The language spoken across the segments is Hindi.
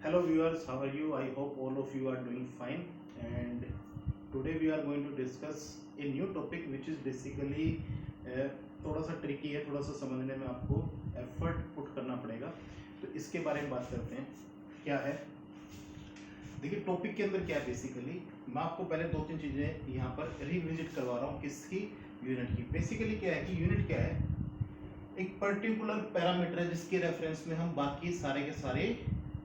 Hello viewers, how are you? I hope all of you are doing fine. And today we are going to discuss a new topic which is basically थोड़ा सा ट्रिकी है, थोड़ा सा समझने में आपको एफर्ट पुट करना पड़ेगा। तो इसके बारे में बात करते हैं। क्या है, देखिए टॉपिक के अंदर क्या है। बेसिकली मैं आपको पहले दो तीन चीज़ें यहाँ पर रिविजिट करवा रहा हूँ। किसकी? यूनिट की। बेसिकली क्या है कि यूनिट क्या है, एक पर्टिकुलर पैरामीटर है जिसके रेफरेंस में हम बाकी सारे के सारे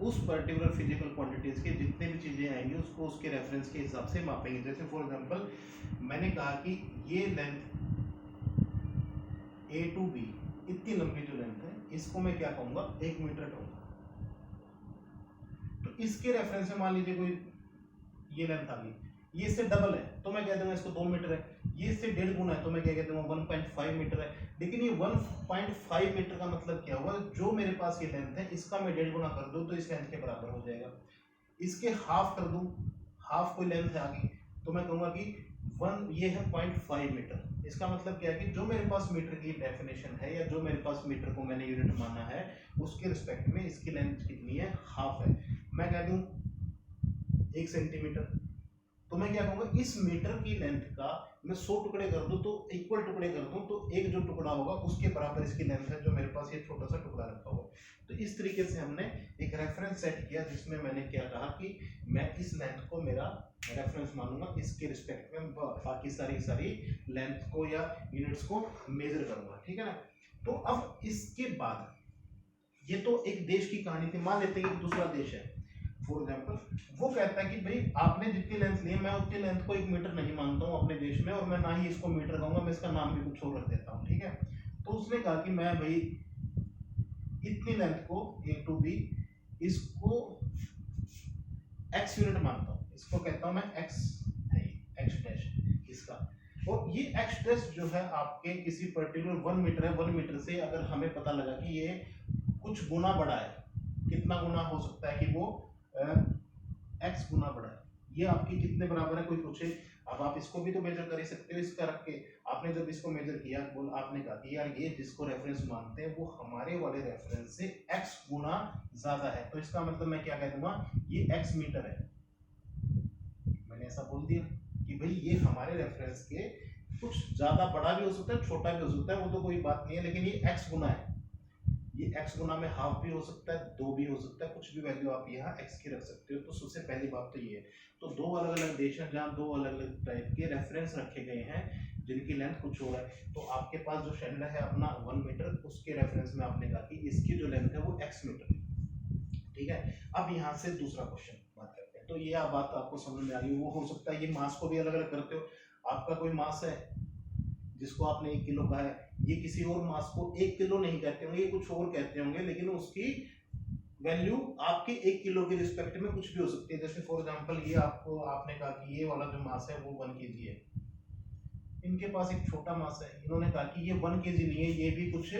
उस पर्टिकुलर फिजिकल क्वांटिटीज के जितने भी चीजें आएंगी उसको उसके रेफरेंस के हिसाब से मापेंगे। जैसे फॉर एग्जांपल मैंने कहा कि ये लेंथ ए टू बी, इतनी लंबी जो लेंथ है इसको मैं क्या कहूंगा, 1 मीटर कहूंगा। तो इसके रेफरेंस में मान लीजिए कोई ये लेंथ आ गई, ये इससे डबल है तो मैं कह दूंगा इसको 2 मीटर है। ये इससे 1.5 गुना है तो मैं क्या कहता हूँ 1.5 मीटर है। लेकिन ये 1.5 मीटर का मतलब क्या हुआ, जो मेरे पास ये लेंथ है इसका मैं 1.5 गुना कर दूं तो इस लेंथ के बराबर हो जाएगा। इसके हाफ कर दूं, हाफ कोई लेंथ है आगे, तो मैं कहूँगा कि ये है 0.5 मीटर। इसका मतलब क्या है कि जो मेरे पास मीटर की डेफिनेशन है या जो मेरे पास मीटर को मैंने यूनिट माना है उसके रिस्पेक्ट में इसकी लेंथ कितनी है, हाफ है। मैं कह दूं 1 सेंटीमीटर, तो मैं क्या कहूँगा इस मीटर की लेंथ का मैं 100 टुकड़े कर दूं तो इक्वल टुकड़े कर दूं तो एक जो टुकड़ा होगा उसके बराबर इसकी लेंथ है, जो मेरे पास ये छोटा सा टुकड़ा रखा हुआ है। तो इस तरीके से हमने एक रेफरेंस सेट किया जिसमें मैंने क्या कहा कि मैं इस लेंथ को मेरा रेफरेंस मानूंगा, इसके रिस्पेक्ट में बाकी सारी लेंथ को या यूनिट्स को मेजर करूंगा। ठीक है ना। तो अब इसके बाद ये तो एक देश की कहानी थी। मान लेते हैं कि दूसरा देश है फॉर एग्जाम्पल, वो कहता है कि भाई आपने जितनी लेंथ ली है मैं उतनी लेंथ को 1 मीटर नहीं मानता हूँ अपने देश में, और मैं ना ही इसको मीटर कहूंगा, मैं इसका नाम भी कुछ और रख देता हूँ। ठीक है। तो उसने कहा कि मैं भाई इतनी लेंथ को ए टू बी इसको एक्स यूनिट मानता हूँ, इसको कहता हूँ मैं एक्स है, एक्स डैश इसका। और ये एक्स डैश जो है आपके किसी पर्टिकुलर 1 मीटर है, 1 मीटर से अगर हमें पता लगा कि ये कुछ गुना बड़ा है, कितना गुना हो सकता है कि वो एक्स गुना बड़ा है, ये आपकी कितने बराबर है कोई पूछे। अब आप इसको भी तो मेजर कर ही सकते हो, इसका रख के आपने जब इसको मेजर किया बोल आपने कहा कि यार ये जिसको रेफरेंस मानते हैं वो हमारे वाले रेफरेंस से एक्स गुना ज्यादा है, तो इसका मतलब मैं क्या कह दूंगा, ये एक्स मीटर है। मैंने ऐसा बोल दिया कि भाई ये हमारे रेफरेंस के कुछ ज्यादा बड़ा भी हो सकता है, छोटा भी हो सकता है, वो तो कोई बात नहीं है, लेकिन ये एक्स गुना है। ये x गुना में हाफ भी हो सकता है, 2 भी हो सकता है, कुछ भी वैल्यू आप यहाँ x की रख सकते हो। तो सबसे पहली बात तो ये है। तो दो अलग अलग देश हैं जहाँ दो अलग अलग टाइप के रेफरेंस रखे गए हैं जिनकी लेंथ कुछ हो रहा है। तो आपके पास जो शैंडल है अपना 1 मीटर, उसके रेफरेंस में आपने कहा कि इसकी जो लेंथ है वो x मीटर है। ठीक है। अब यहाँ से दूसरा क्वेश्चन बात करते हैं। तो ये बात आपको समझ में आ रही है। वो हो सकता है ये मास को भी अलग अलग करते हो, आपका कोई मास है जिसको आपने 1 किलो कहा है, ये किसी और मास को 1 किलो नहीं कहते होंगे, ये कुछ और कहते होंगे, लेकिन उसकी वैल्यू आपके 1 किलो के रिस्पेक्ट में कुछ भी हो सकती है। जैसे फॉर एग्जांपल ये आपको आपने कहा कि ये वाला जो मास है वो 1 केजी है, इनके पास एक छोटा मास है, इन्होंने कहा कि ये 1 केजी नहीं है, ये भी कुछ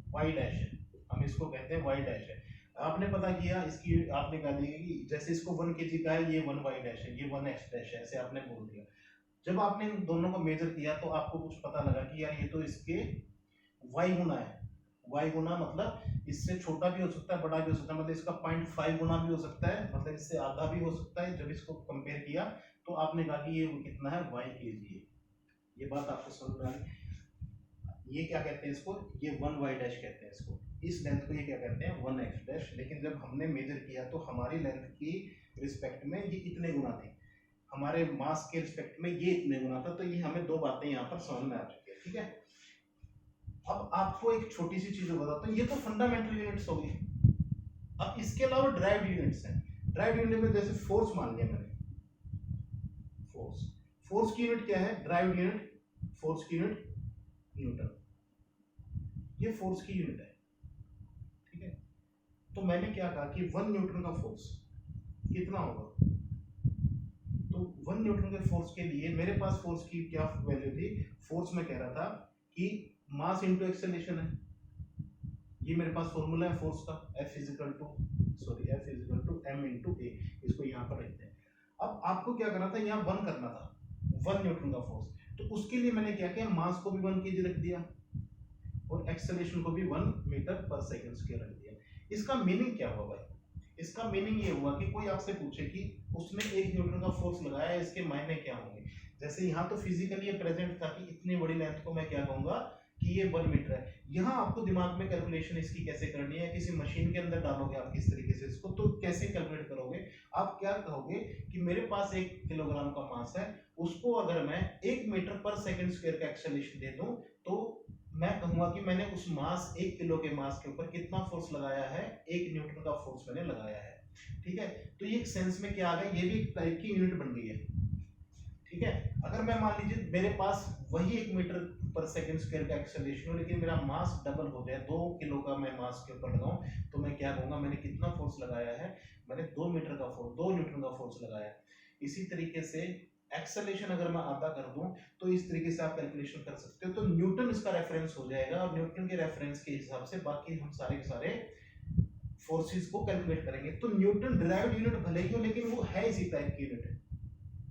वाई डैश है, हम इसको कहते हैं वाई डैश है। आपने पता किया इसकी, आपने कहा दिया कि जैसे इसको 1 केजी का है, ये 1 वाई डैश है, ये 1 एक्स डैश है, ऐसे आपने बोल दिया। जब आपने इन दोनों को मेजर किया तो आपको कुछ पता लगा कि यार ये तो इसके y गुना है। y गुना मतलब इससे छोटा भी हो सकता है, बड़ा भी हो सकता है, मतलब इसका 0.5 गुना भी हो सकता है, मतलब इससे आधा भी हो सकता है। जब इसको कंपेयर किया तो आपने कहा कि ये कितना है, y kg है। ये बात आपको समझ में आ गई। ये क्या कहते हैं इसको, ये 1 y डैश कहते हैं इसको। इस लेंथ को ये क्या कहते हैं, 1 x डैश। लेकिन जब हमने मेजर किया तो हमारी लेंथ की रिस्पेक्ट में ये इतने गुना थी, हमारे मास के रिस्पेक्ट में ये इतने गुना था। तो ये हमें दो बातें यहाँ पर समझ में आ चुकी है। ठीक है। अब आपको एक छोटी सी चीज बताता हूँ, ये तो फंडामेंटल यूनिट्स हो गई। अब इसके अलावा ड्राइव यूनिट्स हैं। ड्राइव यूनिट में जैसे फोर्स मान लिया मैंने, फोर्स, फोर्स की यूनिट क्या है, ड्राइव यूनिट, फोर्स की यूनिट न्यूटन, ये फोर्स की यूनिट है। ठीक है। तो मैंने क्या कहा कि 1 न्यूटन का फोर्स कितना होगा, तो 1 न्यूटन के फोर्स के लिए मेरे पास फोर्स की क्या वैल्यू थी, फोर्स में कह रहा था कि मास इनटू एक्सेलरेशन है, ये मेरे पास फॉर्मूला है फोर्स का, F is equal to m into a, इसको यहाँ पर रखते हैं। अब आपको क्या करना था, यहाँ 1 करना था, 1 न्यूटन का फोर्स। तो उसके लिए मैंने क्या किया, मास को भी 1 kg रख दिया और एक्सेलरेशन को भी 1 मीटर पर सेकंड स्क्वायर रख दिया। इसका मीनिंग क्या हुआ भाई, इसका मीनिंग ये हुआ कि कोई आपसे पूछे कि उसने 1 न्यूटन का फोर्स लगाया, इसके मायने क्या होंगे। जैसे यहाँ तो फिजिकली ये प्रेजेंट था कि इतनी बड़ी लेंथ को मैं क्या कहूंगा कि ये 1 मीटर है। यहाँ आपको दिमाग में कैलकुलेशन इसकी कैसे करनी है, किसी मशीन के अंदर डालोगे आप किस तरीके से इसको, तो कैसे कैलकुलेट करोगे। आप क्या कहोगे कि मेरे पास 1 किलोग्राम का मास है, उसको अगर मैं 1 मीटर पर सेकंड स्क्वायर का एक्सेलरेशन दे दूं, तो मैं कहूंगा कि मैंने उस मास 1 किलो के मास के ऊपर कितना फोर्स लगाया है, 1 न्यूटन का फोर्स मैंने लगाया है। ठीक है, तो ये एक सेंस में क्या आ गया, ये भी एक टाइप की यूनिट बन गई है। ठीक है, अगर मैं मान लीजिए मेरे पास वही 1 मीटर पर सेकंड स्क्वायर का एक्सेलरेशन हो, लेकिन मेरा मास डबल हो जाए, 2 किलो का मैं मास के ऊपर लगाऊं, तो मैं क्या कहूंगा मैंने कितना फोर्स लगाया है, मैंने 2 मीटर का फोर्स, 2 न्यूटन का फोर्स लगाया है। इसी तरीके से एक्सेलरेशन अगर मैं आधा कर दूं, तो इस तरीके से आप कैलकुलेशन कर सकते हो। तो न्यूटन इसका रेफरेंस हो जाएगा, और न्यूटन के रेफरेंस के हिसाब से बाकी हम सारे के सारे फोर्सेस को कैलकुलेट करेंगे। तो न्यूटन डिराइव्ड यूनिट भले ही हो, लेकिन वो है इसी टाइप की यूनिट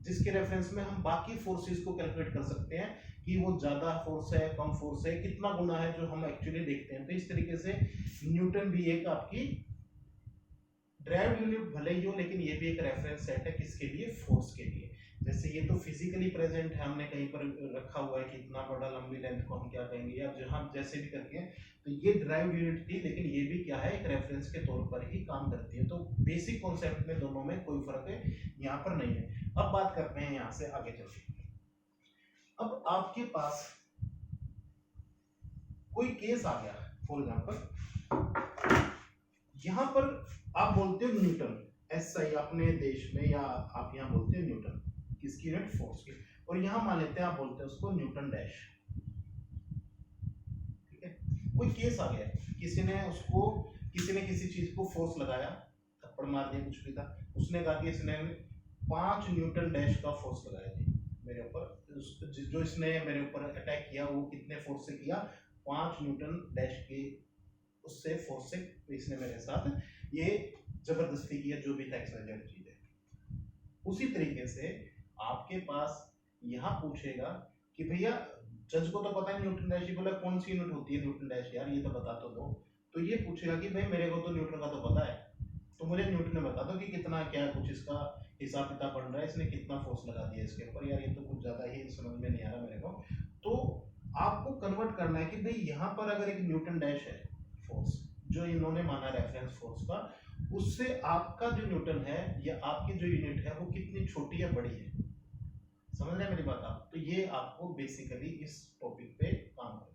जिसके रेफरेंस में हम बाकी फोर्सेस को कैलकुलेट कर सकते हैं कि वो ज्यादा फोर्स है, कम फोर्स है, कितना गुना है, जो हम एक्चुअली देखते हैं। तो इस तरीके से न्यूटन भी एक आपकी ड्राइव्ड यूनिट भले ही हो, लेकिन ये भी एक रेफरेंस सेट है किसके लिए, फोर्स के लिए। जैसे ये तो फिजिकली प्रेजेंट है, हमने कहीं पर रखा हुआ है कि इतना बड़ा लंबी लेंथ को हम क्या कहेंगे, या जहां जैसे भी करके, तो ये ड्राइव्ड यूनिट थी, लेकिन ये भी क्या है, एक रेफरेंस के तौर पर ही काम करती है। तो बेसिक कॉन्सेप्ट में दोनों में कोई फर्क है यहाँ पर नहीं है। अब बात करते हैं यहाँ से आगे चलते। अब आपके पास कोई केस आ गया, फॉर एग्जांपल यहां पर आप बोलते हो न्यूटन, एसआई अपने देश में, या आप यहां बोलते हो न्यूटन किसकी यूनिट, फोर्स की। और यहां मान लेते हैं आप बोलते हैं उसको न्यूटन डैश। ठीक है, कोई केस आ गया, किसी ने उसको, किसी ने किसी चीज को फोर्स लगाया, थप्पड़ मार दिया, कुछ भी था, उसने कहा कि इसने 5 न्यूटन डैश का फोर्स लगाया जी मेरे ऊपर, जो इसने मेरे ऊपर अटैक किया वो कितने फोर्स से किया, 5 न्यूटन डैश के उससे फोर्स से इसने मेरे साथ ये जबरदस्ती किया, जो भी था एक्सवाइजेड चीज है। उसी तरीके से आपके पास यहाँ पूछेगा कि भैया जज को तो पता है न्यूटन डैश, ही बोला कौन सी यूनिट होती है न्यूटन डैश, यार ये तो बता तो दो। तो ये पूछेगा कि भाई मेरे को तो न्यूटन का तो पता है, तो मुझे न्यूटन में बता दो कि कितना क्या कुछ इसका हिसाब किताब बन रहा है, इसने कितना फोर्स लगा दिया इसके ऊपर, यार ये तो कुछ ज्यादा ही समझ में नहीं आ रहा मेरे को। तो आपको कन्वर्ट करना है कि भाई यहाँ पर अगर एक न्यूटन डैश है फोर्स, जो इन्होंने माना रेफरेंस फोर्स का, उससे आपका जो न्यूटन है या आपकी जो यूनिट है वो कितनी छोटी या बड़ी है। समझ रहे हैं मेरी बात आप। तो ये आपको बेसिकली इस टॉपिक पे काम करना है।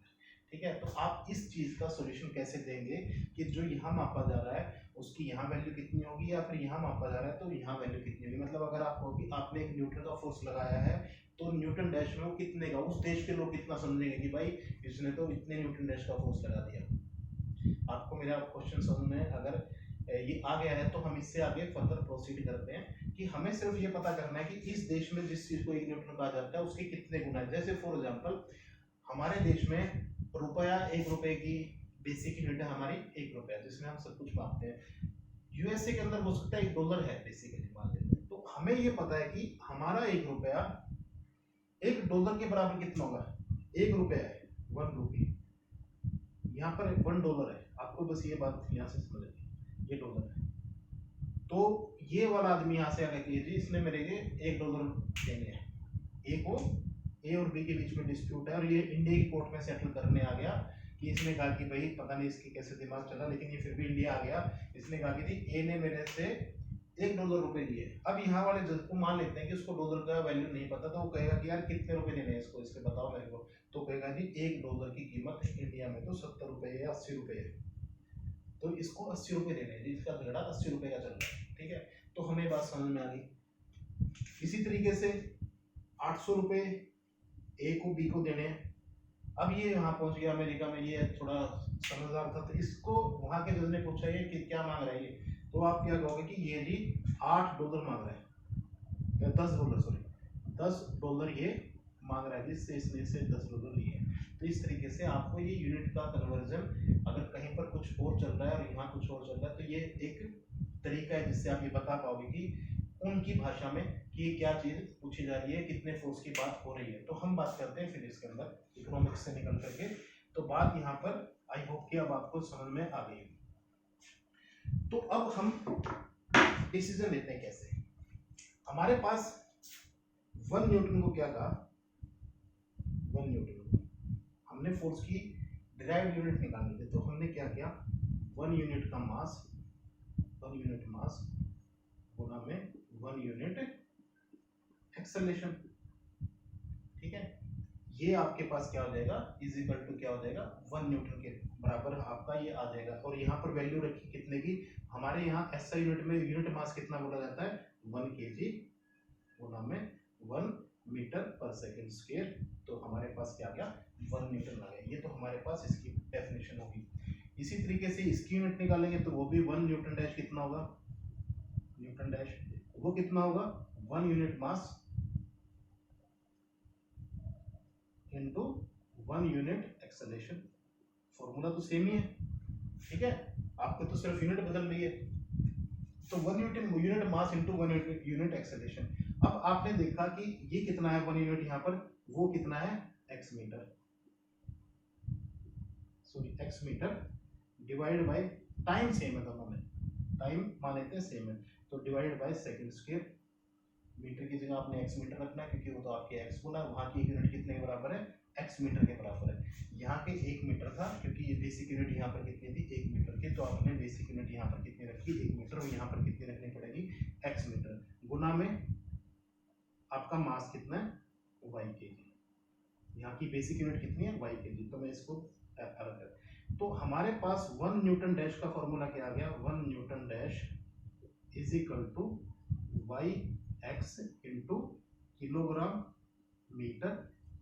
ठीक है, तो आप इस चीज का सॉल्यूशन कैसे देंगे कि जो यहाँ मापा जा रहा है उसकी यहाँ वैल्यू कितनी होगी, या फिर यहाँ मापा जा रहा है तो यहाँ वैल्यू कितनी होगी। मतलब अगर आपने एक न्यूटन का फोर्स लगाया है, तो न्यूटन डैश में वो कितने का, उस देश के लोग कितना समझेंगे कि भाई इसने तो इतने न्यूटन डैश का फोर्स लगा दिया। आपको मेरा क्वेश्चन समझ में अगर ये आ गया है, तो हम इससे आगे फर्दर प्रोसीड करते हैं कि हमें सिर्फ ये पता करना है कि इस देश में जिस चीज को 1 न्यूटन कहा जाता है उसके कितने गुना है। जैसे फॉर एग्जांपल हमारे देश में रुपया, 1 रुपए की बेसिक यूनिट है हमारी 1 रुपया, जिसमें हम सब कुछ मापते हैं। यूएसए के अंदर हो सकता है 1 डॉलर है बेसिकली, मान लेते हैं। तो हमें ये पता है कि हमारा 1 रुपया 1 डॉलर के बराबर कितना होगा, 1 रुपया है 1 रुपी, यहाँ पर 1 डॉलर है। आपको बस ये बात यहाँ से समझ लेनी, ये डॉलर है। तो ये वाला आदमी यहाँ से आगे कि जी इसने मेरे लिए 1 डॉलर देने हैं, ए को, ए और बी के बीच में डिस्प्यूट है, और ये इंडिया की कोर्ट में सेटल करने आ गया कि इसने कहा कि भाई पता नहीं इसकी कैसे दिमाग चला, लेकिन ये फिर भी इंडिया आ गया। इसने कहा कि जी ए ने मेरे से 1 डॉलर रुपए लिए। अब यहाँ वाले जज को मान लेते हैं कि उसको डॉलर का वैल्यू नहीं पता, तो वो कहेगा कि यार कितने रुपए देने हैं इसको, इसके बताओ मेरे को। तो कहेगा जी 1 डॉलर की कीमत इंडिया में तो 70 रुपए या 80 रुपए है, तो इसको 80 रुपए देने हैं जी, इसका झगड़ा 80 रुपए का चल रहा है। ठीक है, तो हमें बात समझ में आ गई। इसी तरीके से 800 रुपए ए को बी को देने हैं। अब ये यहाँ पहुंच गया अमेरिका में, ये थोड़ा समझदार था, तो इसको वहां के जज ने पूछा ये कि क्या मांग रहा है ये, तो आप क्या कहोगे कि ये जी 8 डॉलर मांग रहा है, या 10 डॉलर, सॉरी 10 डॉलर ये मांग रहा है, जिससे इसने इसे 10 डॉलर लिए। तो इस तरीके से आपको ये यूनिट का कन्वर्जन, अगर कहीं पर कुछ और चल रहा है और यहाँ कुछ और चल रहा है, तो ये एक तरीका है जिससे आप ये बता पाओगे कि उनकी भाषा में कि क्या चीज पूछी जा रही है, कितने फोर्स की बात हो रही है। तो हम बात करते हैं फिर इसके अंदर इकोनॉमिक्स से निकल करके। तो बात यहाँ पर आई होप कि अब आपको समझ में आ गई। तो अब हम डिसीजन लेते हैं कैसे। हमारे पास 1 न्यूटन को क्या कहा, 1 न्यूटन को हमने फोर्स की डिराइव्ड यूनिट निकालनी थी, तो हमने क्या किया, 1 यूनिट का मास, 1 यूनिट मास गुना में 1 यूनिट एक्सेलरेशन। ठीक है, ये आपके पास क्या हो जाएगा, इज इक्वल टू क्या हो जाएगा, 1 न्यूटन के बराबर आपका ये आ जाएगा। और यहाँ पर वैल्यू रखी कितने की, हमारे यहाँ एसआई यूनिट में यूनिट मास कितना बोला जाता है, 1 kg गुना में 1 मीटर पर सेकंड स्क्वायर। तो हमारे पास क्या आ गया, 1 न्यूटन आ गया। ये तो हमारे पास इसकी डेफिनेशन होगी। इसी तरीके से इसकी यूनिट निकालेंगे तो वो भी 1 न्यूटन डैश कितना होगा, न्यूटन डैश वो कितना होगा, 1 unit mass into 1 unit acceleration. Formula तो सेम ही है, ठीक है, आपको तो सिर्फ यूनिट बदल रही है। तो 1 unit mass into 1 unit acceleration. अब आपने देखा कि ये कितना है 1 यूनिट, यहाँ पर वो कितना है x metre, sorry x metre divide by time same है दोनों में, टाइम मान लेते हैं सेम है, तो divide by second square. Metre की जगह आपने x मीटर रखना है क्योंकि वो तो आपके x गुना वहाँ की यूनिट कितने के बराबर है, x मीटर के बराबर है। यहाँ के 1 मीटर था क्योंकि ये बेसिक यूनिट यहाँ पर कितनी थी, 1 मीटर की, तो आपने बेसिक यूनिट यहाँ पर कितनी रखी, 1 मीटर, और यहाँ पर कितनी रखनी पड़ेगी, x मीटर गुना में आपका मास कितना है, y kg। यहाँ की बेसिक यूनिट कितनी है, y kg, तो मैं इसको अलग कर। तो हमारे पास 1 न्यूटन डैश का फॉर्मूला क्या आ गया, 1 newton dash is equal to Y X into kilogram metre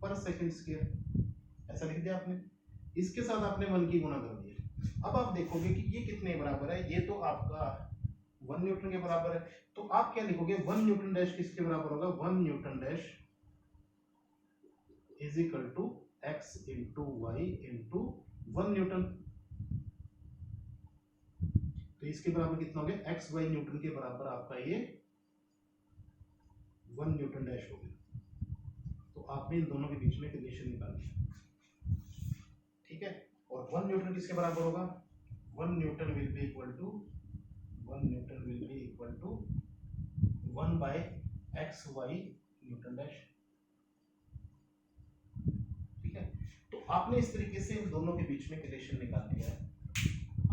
per second square, ऐसा लिख दिया आपने। इसके साथ आपने 1 की गुणा कर दिया। अब आप देखोगे कि ये कितने बराबर है, ये तो आपका 1 न्यूटन के बराबर है, तो आप क्या लिखोगे, 1 न्यूटन डैश किसके बराबर होगा, 1 newton dash is equal to X into Y into 1 newton. तो इसके बराबर कितना हो गया, एक्स वाई न्यूटन के बराबर आपका ये 1 न्यूटन डैश हो गया। तो आपने इन दोनों के बीच में रिलेशन निकाली, ठीक है। और 1 न्यूटन किसके बराबर होगा, 1 newton will be equal to 1 newton will be equal to 1 by X Y newton dash, ठीक है। तो आपने इस तरीके से इन दोनों के बीच में रिलेशन निकाल लिया है।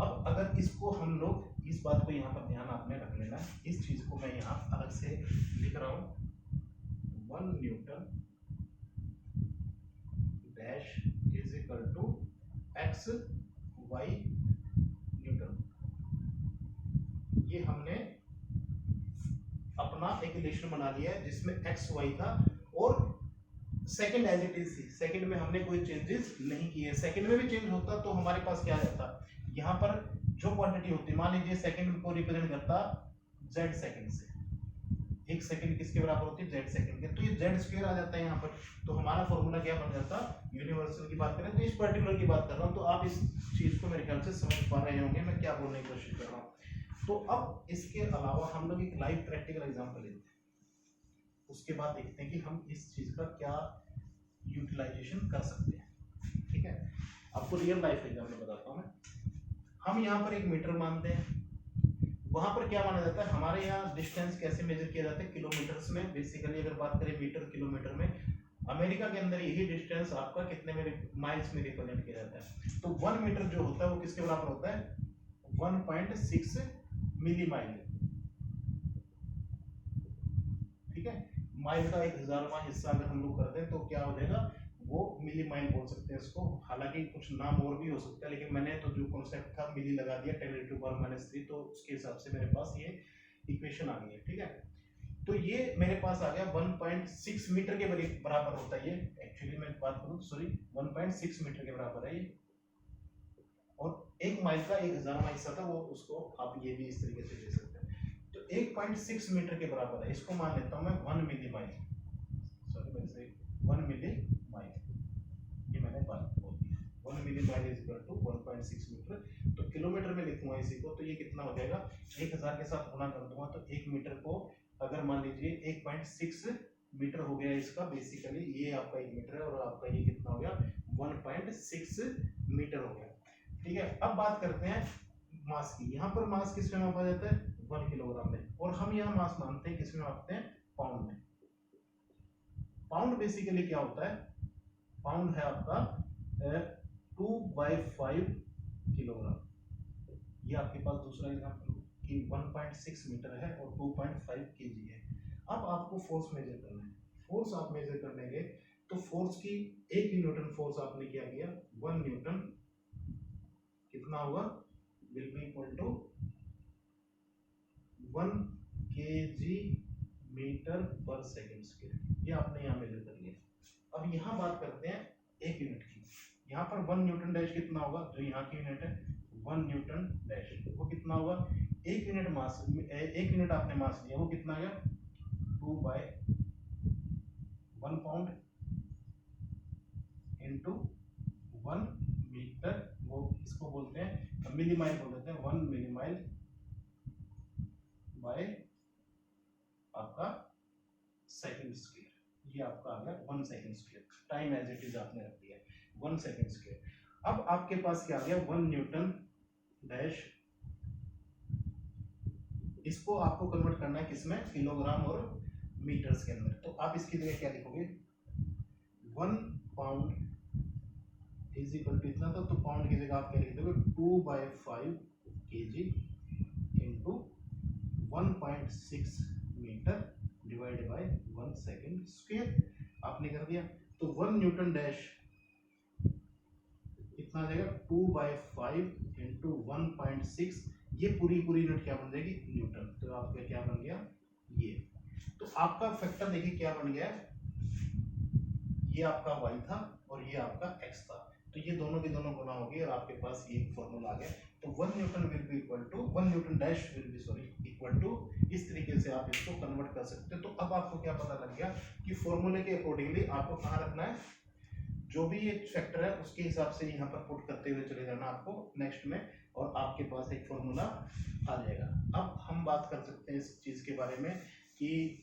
अब अगर इसको हम लोग, इस बात को यहाँ पर ध्यान आपने रख लेना है, इस चीज को मैं यहाँ अलग से लिख रहा हूँ, 1 newton dash is equal to X Y newton. ये हमने अपना एक रिलेशन बना लिया है जिसमें एक्स वाई था और सेकंड एज इट इज थी, सेकंड में हमने कोई चेंजेस नहीं किए। सेकंड में भी चेंज होता तो हमारे पास क्या रहता, यहाँ पर जो क्वांटिटी होती, मान लीजिए सेकंड को रिप्रेजेंट करता z सेकंड से, एक सेकंड किसके बराबर होती है, z सेकंड के, तो ये z स्क्वायर आ जाता है यहाँ पर। तो हमारा फॉर्मूला क्या बन जाता, यूनिवर्सल की बात करें तो इस पर्टिकुलर की बात कर रहा हूँ, तो आप इस चीज को मेरे ख्याल से समझ पा रहे होंगे मैं क्या बोलने की कोशिश कर रहा हूँ। तो अब इसके अलावा हम लोग एक लाइव प्रैक्टिकल एग्जांपल लेते हैं, उसके बाद देखते हैं कि हम इस चीज का क्या यूटिलाइजेशन कर सकते हैं, ठीक है। आपको रियल लाइफ एग्जांपल बताता हूँ मैं। हम यहाँ पर एक मीटर मानते हैं, वहां पर क्या माना जाता है, हमारे यहाँ डिस्टेंस कैसे मेजर किया जाता है, किलोमीटर्स में। बेसिकली अगर बात करें मीटर किलोमीटर में, अमेरिका के अंदर यही डिस्टेंस आपका कितने में, माइल्स में रिप्रेजेंट किया जाता है। तो 1 मीटर जो होता है वो किसके बराबर होता है, 1.6 मिली माइल, ठीक है। माइल का 1000वां हिस्सा अगर हम लोग करते हैं तो क्या हो जाएगा, वो मिली माइल बोल सकते हैं इसको। हालांकि कुछ नाम और भी हो सकता है, लेकिन मैंने तो जो कॉन्सेप्ट था मिली लगा दिया 10⁻⁻3, तो उसके हिसाब से मेरे पास ये इक्वेशन आ गई है, ठीक है। तो ये मेरे पास आ गया 1.6 मीटर के बराबर होता है ये, एक्चुअली मैं बात करूँ सॉरी 1.6 मीटर के बराबर है ये। और एक माइल का 1000वां हिस्सा था वो, उसको आप ये भी इस तरीके से ले सकते हैं। तो 1.6 मीटर के बराबर है, इसको मान लेता हूँ मैं 1 मिली माइल, सॉरी वैसे 1 मिली माइल, ये मैंने बात बोल दी, 1 मिली mile is equal to 1.6 metre. तो किलोमीटर में लिखूंगा इसी को, तो ये कितना हो जाएगा, 1000 के साथ गुणा कर दूंगा तो 1 मीटर को अगर मान लीजिए 1.6 मीटर हो गया इसका, बेसिकली ये आपका 1 मीटर है और आपका ये कितना हो गया 1.6 मीटर हो गया, ठीक है। अब बात करते हैं मास की। यहाँ पर मास किस में मापा जाता है? 1 किलोग्राम में, और हम यहाँ मास मानते हैं किस में मापते हैं? पाउंड में। पाउंड बेसिकली क्या होता है? पाउंड है आपका 2/5 किलोग्राम। ये आपके पास दूसरा एग्जांपल कि 1.6 मीटर है और 2.5 केजी है। अब आपको फोर्स मेजर करना है। फोर्स आप मेजर करने गए तो फोर्स की 1 न्यूटन फोर्स आपने क्या किया? 1 न्यूटन कितना होगा? Will be equal to 1 KG metre पर सेकेंड स्क्वायर। ये आपने यहाँ मेजर कर लिया। अब यहाँ बात करते हैं 1 यूनिट की। यहाँ पर 1 न्यूटन डैश कितना होगा? जो यहाँ की यूनिट है 1 न्यूटन डैश, वो कितना होगा? 1 यूनिट मास, 1 यूनिट आपने मास लिया, वो कितना गया? 2/1 पाउंड इंटू 1 मीटर, वो इसको बोलते हैं मिलीमाइल, बोल देते हैं 1 मिलीमाइल बाय आपका सेकंड स्क्वायर। ये आपका आ गया 1 second square. Time as it is आपने रख दिया 1 सेकंड स्क्वायर। अब आपके पास क्या आ गया? 1 न्यूटन डैश। इसको आपको कन्वर्ट करना है किसमें? किलोग्राम और मीटर्स के अंदर। तो आप इसकी जगह क्या लिखोगे? 1 पाउंड इज इक्वल टू इतना, तो पाउंड की जगह आप क्या लिख दोगे? 2/5 KG into 1.6 metre divided by 1 second square. आपने कर दिया। तो 1 न्यूटन डैश कितना आ जाएगा? 2/5 इंटू 1.6। ये पूरी यूनिट क्या बन जाएगी? न्यूटन। तो आपका क्या बन गया? ये। तो आपका फैक्टर देखिए क्या बन गया? ये आपका y था और ये आपका x था। तो ये दोनों के दोनों गुना हो गए और आपके पास ये फॉर्मूला आ गया। तो 1 newton will be equal to 1 newton dash will be sorry equal to, इस तरीके से आप इसको कन्वर्ट कर सकते हैं। तो अब आपको क्या पता लग गया कि फॉर्मूले के अकॉर्डिंगली आपको कहाँ रखना है? जो भी एक फैक्टर है उसके हिसाब से यहाँ पर पुट करते हुए चले जाना आपको नेक्स्ट में, और आपके पास एक फॉर्मूला आ जाएगा। अब हम बात कर सकते हैं इस चीज के बारे में कि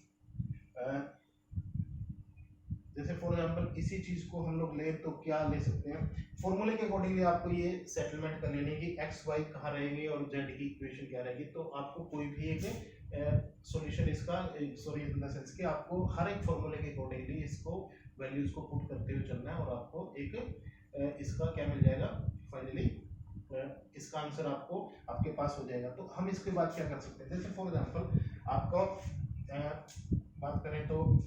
जैसे फॉर एग्जांपल इसी चीज को हम लोग ले तो क्या ले सकते हैं? फॉर्मूले के अकॉर्डिंगली आपको ये सेटलमेंट कर लेनी है कि एक्स वाई कहाँ रहेंगे और जेड की इक्वेशन क्या रहेगी। तो आपको कोई भी एक सॉल्यूशन इसका, सॉरी इन द सेंस कि आपको हर एक फॉर्मूले के अकॉर्डिंगली इसको वैल्यूज को पुट करते हुए चलना है, और आपको एक इसका क्या मिल जाएगा फाइनली? इसका आंसर आपको आपके पास हो जाएगा। तो हम इसके बाद क्या कर सकते हैं? जैसे फॉर एग्जांपल आपका बात करें तो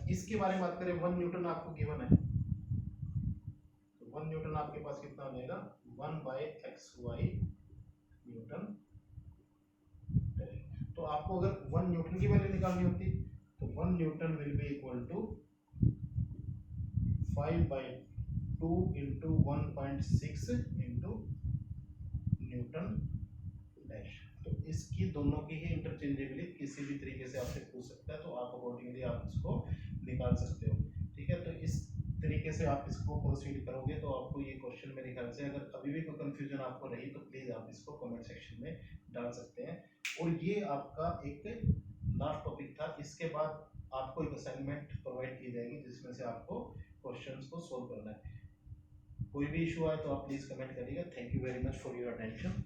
इसके बारे में बात करें, 1 न्यूटन आपको गिवन है। तो 1 न्यूटन आपके पास कितना हो जाएगा? 1/xy Newton. तो आपको अगर 1 न्यूटन की वैल्यू निकालनी होती तो 1 newton will be equal to 5/2 into 1.6 into newton dash. तो इसकी दोनों की ही इंटरचेंजेबली किसी भी तरीके से आपसे पूछ सकता है, तो आप अकॉर्डिंगली आप इसको निकाल सकते हो। ठीक है, तो इस तरीके से आप इसको प्रोसीड करोगे तो आपको ये क्वेश्चन मेरे ख्याल से, अगर अभी भी कोई कंफ्यूजन आपको रही तो प्लीज़ आप इसको कमेंट सेक्शन में डाल सकते हैं। और ये आपका एक लास्ट टॉपिक था। इसके बाद आपको एक असाइनमेंट प्रोवाइड की जाएगी जिसमें से आपको क्वेश्चंस को सोल्व करना है। कोई भी इशू आए तो आप प्लीज़ कमेंट करिएगा। Thank you very much for your attention.